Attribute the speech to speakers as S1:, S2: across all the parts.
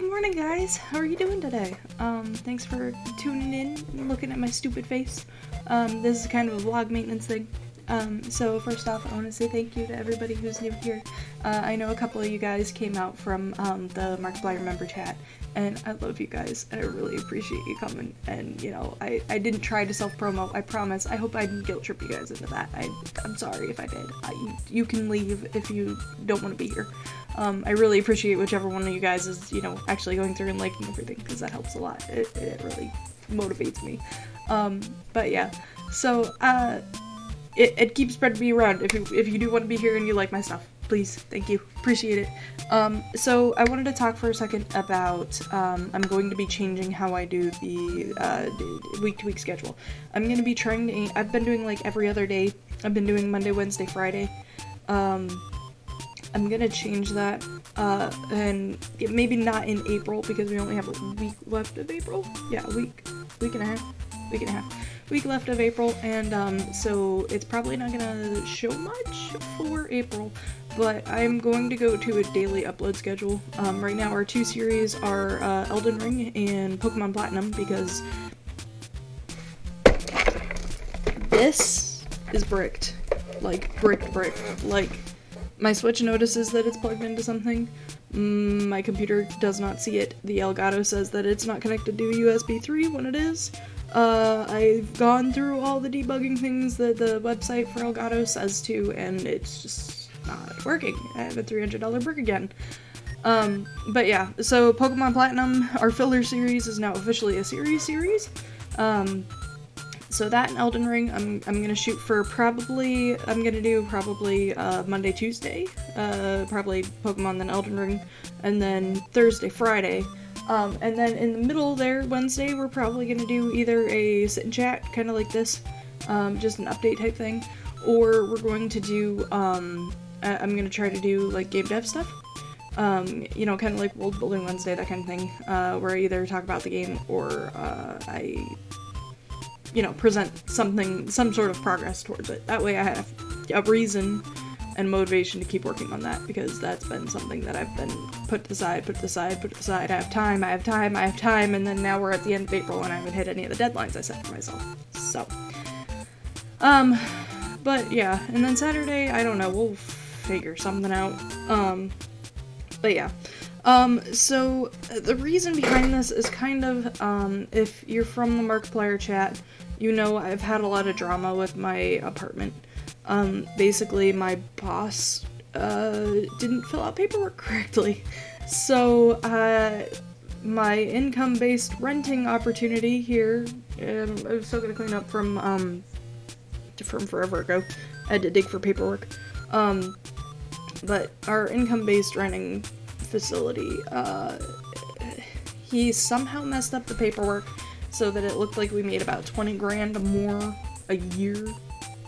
S1: morning, guys. How are you doing today? Thanks for tuning in and looking at my stupid face. This is kind of a vlog maintenance thing. So first off, I want to say thank you to everybody who's new here. I know a couple of you guys came out from the Markiplier member chat, and I love you guys, and I really appreciate you coming. And, you know, I didn't try to self-promo, I promise. I hope I didn't guilt trip you guys into that. I'm sorry if I did. You can leave if you don't want to be here. I really appreciate whichever one of you guys is, you know, actually going through and liking everything, because that helps a lot. It really motivates me. But yeah, so, it keeps spreading me around. If you do want to be here and you like my stuff, please, thank you, appreciate it. So I wanted to talk for a second about, I'm going to be changing how I do the week-to-week schedule. I'm going to be trying to, I've been doing like every other day. I've been doing Monday, Wednesday, Friday. I'm gonna change that, and maybe not in April, because we only have a week left of April. Yeah, a week and a half left of April, and so it's probably not gonna show much for April, but I'm going to go to a daily upload schedule. Right now our two series are Elden Ring and Pokemon Platinum, because this is bricked, like bricked, like my Switch notices that it's plugged into something. My computer does not see it. The Elgato says that it's not connected to USB 3 when it is. I've gone through all the debugging things that the website for Elgato says to, and it's just not working. I have a $300 brick again. But yeah, so Pokemon Platinum, our filler series, is now officially a series. So that and Elden Ring, I'm gonna shoot for probably Monday, Tuesday, probably Pokemon, then Elden Ring, and then Thursday, Friday. And then in the middle there, Wednesday, we're probably gonna do either a sit and chat, kind of like this, just an update type thing, or we're going to do, I'm gonna try to do like game dev stuff. You know, kind of like World Building Wednesday, that kind of thing, where I either talk about the game or I present some sort of progress towards it. That way I have a reason and motivation to keep working on that, because that's been something that I've been put aside. I have time, and then now we're at the end of April and I haven't hit any of the deadlines I set for myself. So, but yeah, and then Saturday, I don't know, we'll figure something out. But yeah. So the reason behind this is kind of, if you're from the Markiplier chat, you know I've had a lot of drama with my apartment. Basically my boss, didn't fill out paperwork correctly. So, my income-based renting opportunity here, I'm still gonna clean up from forever ago. I had to dig for paperwork. But our income-based renting facility, he somehow messed up the paperwork so that it looked like we made about 20 grand more a year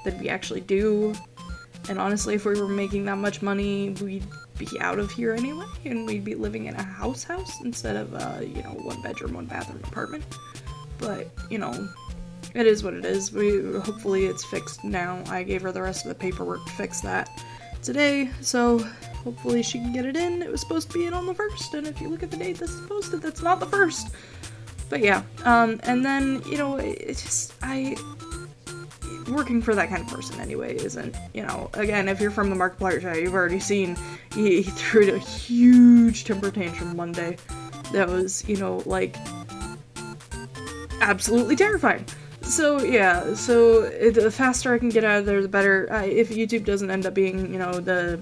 S1: than we actually do. And honestly, if we were making that much money, we'd be out of here anyway, and we'd be living in a house instead of one bedroom, one bathroom apartment. But, you know, it is what it is. Hopefully it's fixed now. I gave her the rest of the paperwork to fix that today, so hopefully she can get it in. It was supposed to be in on the 1st, and if you look at the date this is posted, that's not the 1st. But yeah, and then, you know, it's just, working for that kind of person anyway isn't, you know, again, if you're from the Markiplier chat, you've already seen, he threw a huge temper tantrum one day that was, you know, like, absolutely terrifying. So yeah, the faster I can get out of there, the better. If YouTube doesn't end up being, you know, the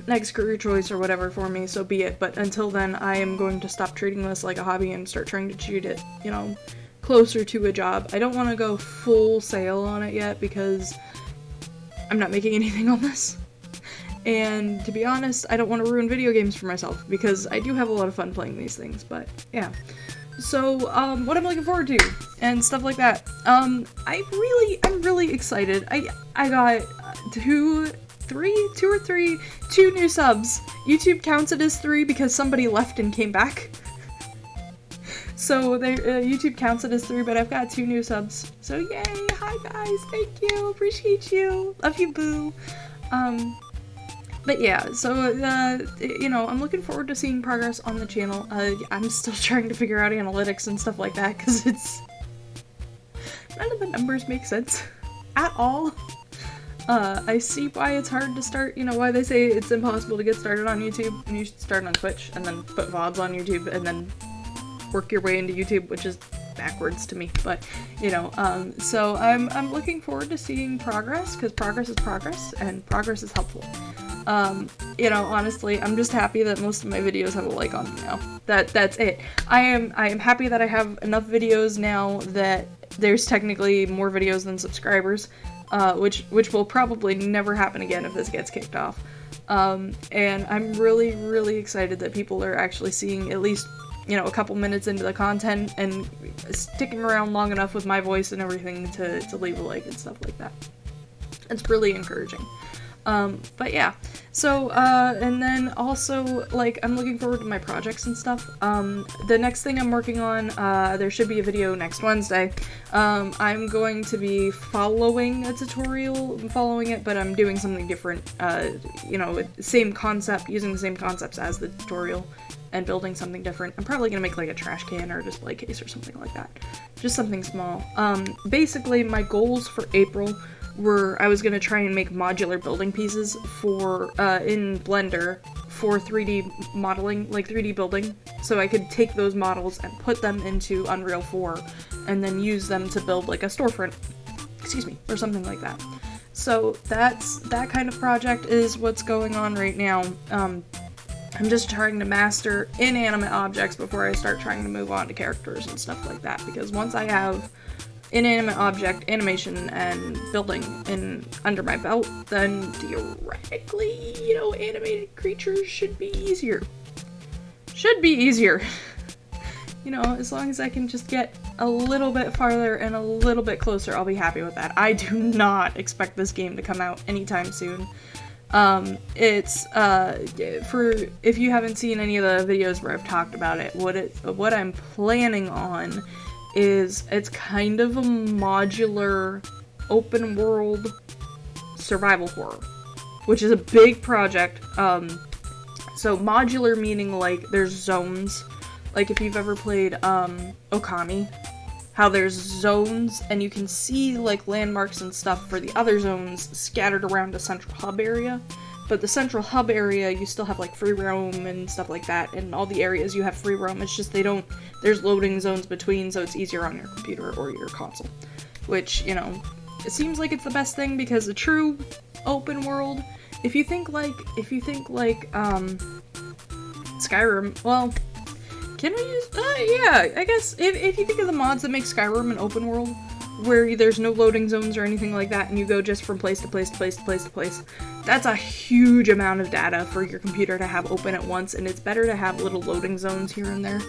S1: next career choice or whatever for me, so be it. But until then, I am going to stop treating this like a hobby and start trying to treat it, you know, closer to a job. I don't want to go full sail on it yet, because I'm not making anything on this. And to be honest, I don't want to ruin video games for myself, because I do have a lot of fun playing these things, but yeah. So, what I'm looking forward to, and stuff like that. I'm really excited. I got two new subs. YouTube counts it as 3 because somebody left and came back. So YouTube counts it as 3, but I've got 2 new subs. So yay! Hi guys, thank you, appreciate you, love you, boo. But yeah, so, you know, I'm looking forward to seeing progress on the channel. I'm still trying to figure out analytics and stuff like that, because none of the numbers make sense at all. I see why it's hard to start, you know, why they say it's impossible to get started on YouTube, and you should start on Twitch, and then put VODs on YouTube, and then work your way into YouTube, which is backwards to me, but, you know, so I'm looking forward to seeing progress, because progress is progress, and progress is helpful. You know, honestly, I'm just happy that most of my videos have a like on them now. That's it. I am happy that I have enough videos now that there's technically more videos than subscribers, which will probably never happen again if this gets kicked off. And I'm really, really excited that people are actually seeing at least, you know, a couple minutes into the content and sticking around long enough with my voice and everything to leave a like and stuff like that. It's really encouraging. But yeah, so, and then also, like, I'm looking forward to my projects and stuff. The next thing I'm working on, there should be a video next Wednesday. I'm going to be following a tutorial, but I'm doing something different, you know, same concept, using the same concepts as the tutorial, and building something different. I'm probably gonna make, like, a trash can or a display case or something like that. Just something small. Basically, my goals for April were I was gonna try and make modular building pieces for, in Blender for 3D modeling, like 3D building, so I could take those models and put them into Unreal 4 and then use them to build like a storefront, excuse me, or something like that. So that kind of project is what's going on right now. I'm just trying to master inanimate objects before I start trying to move on to characters and stuff like that, because once I have inanimate object animation and building under my belt, then theoretically, you know, animated creatures should be easier. Should be easier. You know, as long as I can just get a little bit farther and a little bit closer, I'll be happy with that. I do not expect this game to come out anytime soon. It's, for, if you haven't seen any of the videos where I've talked about it, what I'm planning on is it's kind of a modular open world survival horror, which is a big project. So modular meaning like there's zones, like if you've ever played Okami, how there's zones and you can see like landmarks and stuff for the other zones scattered around a central hub area. But the central hub area, you still have like free roam and stuff like that, and all the areas you have free roam, it's just there's loading zones between, so it's easier on your computer or your console. Which, you know, it seems like it's the best thing, because a true open world, if you think like, Skyrim, well, can I use, yeah, I guess, if you think of the mods that make Skyrim an open world, where there's no loading zones or anything like that, and you go just from place to place to place to place to place, that's a huge amount of data for your computer to have open at once, and it's better to have little loading zones here and there.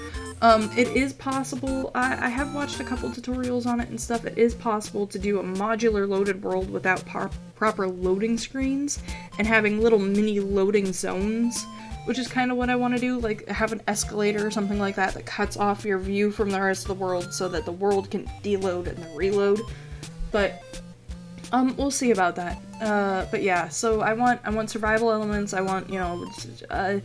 S1: It is possible, I have watched a couple tutorials on it and stuff, it is possible to do a modular loaded world without proper loading screens, and having little mini loading zones, which is kind of what I want to do, like have an escalator or something like that that cuts off your view from the rest of the world so that the world can deload and then reload. But we'll see about that. But yeah, so I want survival elements. I want, you know, a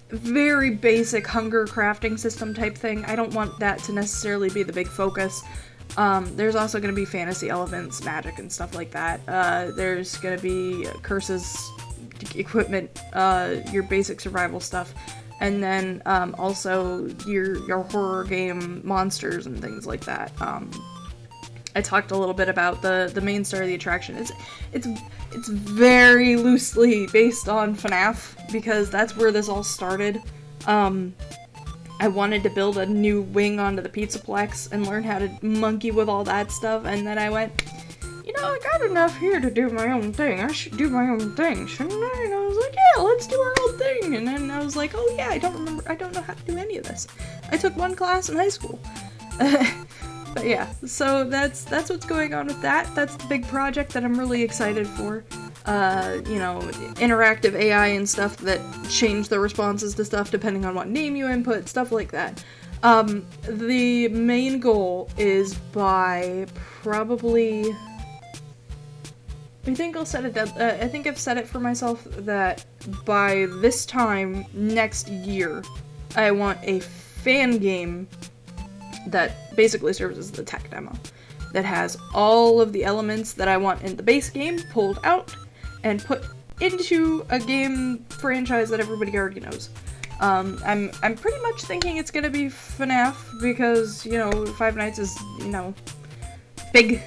S1: very basic hunger crafting system type thing. I don't want that to necessarily be the big focus. There's also going to be fantasy elements, magic and stuff like that. There's going to be curses, equipment, your basic survival stuff, and then also your horror game monsters and things like that. I talked a little bit about the main star of the attraction. It's very loosely based on FNAF, because that's where this all started. I wanted to build a new wing onto the Pizzaplex and learn how to monkey with all that stuff, and then I went, you know, I got enough here to do my own thing. I should do my own thing, shouldn't I? And I was like, yeah, let's do our own thing. And then I was like, oh yeah, I don't know how to do any of this. I took one class in high school. But yeah, so that's what's going on with that. That's the big project that I'm really excited for. You know, interactive AI and stuff that change the responses to stuff depending on what name you input, stuff like that. The main goal is by probably I think I'll set a I think I've set it for myself that by this time next year, I want a fan game that basically serves as the tech demo, that has all of the elements that I want in the base game pulled out and put into a game franchise that everybody already knows. I'm pretty much thinking it's gonna be FNAF because, you know, Five Nights is, you know, big.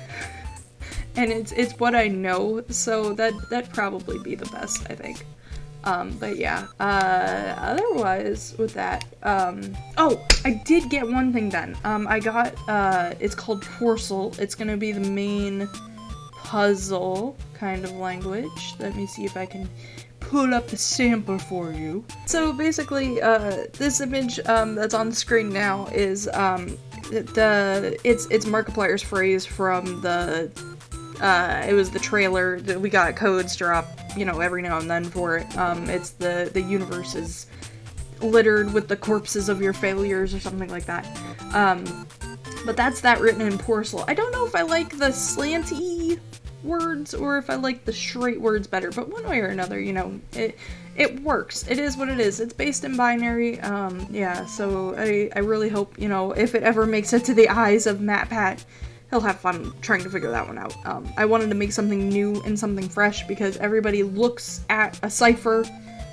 S1: And it's what I know, so that'd probably be the best, I think. But yeah, otherwise with that, oh, I did get one thing done. I got, it's called Porcel. It's gonna be the main puzzle kind of language. Let me see if I can pull up the sample for you. So basically, this image, that's on the screen now is, it's Markiplier's phrase from the, it was the trailer that we got codes drop, you know, every now and then for it. It's the universe is littered with the corpses of your failures or something like that. But that's that written in Porcel. I don't know if I like the slanty words or if I like the straight words better, but one way or another, you know, it works. It is what it is. It's based in binary. Yeah, so I really hope, you know, if it ever makes it to the eyes of MatPat, he'll have fun trying to figure that one out. I wanted to make something new and something fresh because everybody looks at a cipher,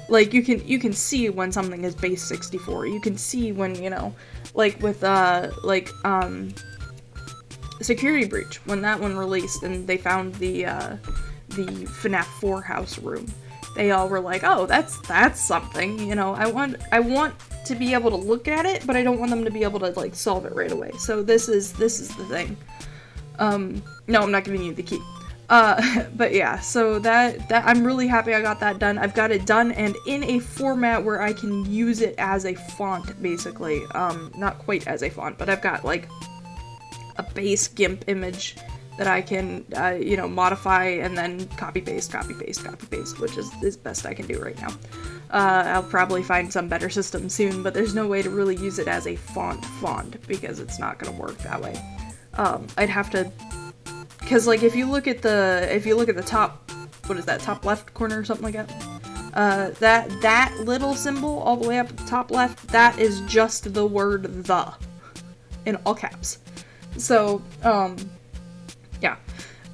S1: like you can see when something is base 64. You can see when, you know, like with Security Breach, when that one released and they found the FNAF 4 house room. They all were like, "Oh, that's something," you know. I want to be able to look at it, but I don't want them to be able to like solve it right away. So this is the thing. No, I'm not giving you the key. But yeah, so that I'm really happy I got that done. I've got it done and in a format where I can use it as a font, basically. Not quite as a font, but I've got like a base GIMP image that I can, you know, modify and then copy paste, which is best I can do right now. I'll probably find some better system soon, but there's no way to really use it as a font because it's not gonna work that way. I'd have to, cause like if you look at the top, what is that, top left corner or something like that? That little symbol all the way up at the top left, that is just the word "the" in all caps. So, yeah,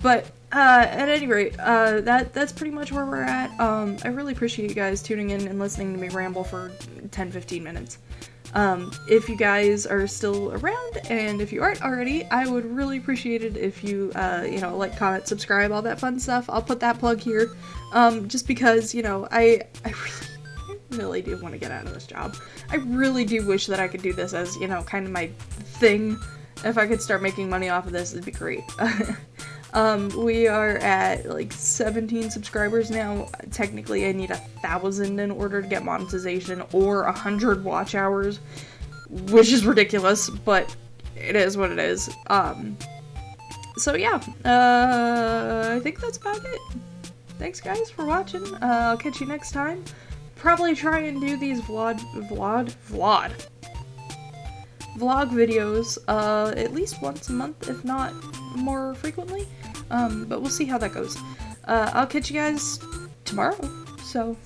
S1: but, at any rate, that's pretty much where we're at. I really appreciate you guys tuning in and listening to me ramble for 10-15 minutes. If you guys are still around, and if you aren't already, I would really appreciate it if you, you know, like, comment, subscribe, all that fun stuff. I'll put that plug here, just because, you know, I really do want to get out of this job. I really do wish that I could do this as, you know, kind of my thing. If I could start making money off of this, it'd be great. We are at like 17 subscribers now. Technically, I need 1,000 in order to get monetization or 100 watch hours, which is ridiculous, but it is what it is. So yeah, I think that's about it. Thanks guys for watching. I'll catch you next time. Probably try and do these vlog videos at least once a month, if not more frequently, but we'll see how that goes. I'll catch you guys tomorrow, so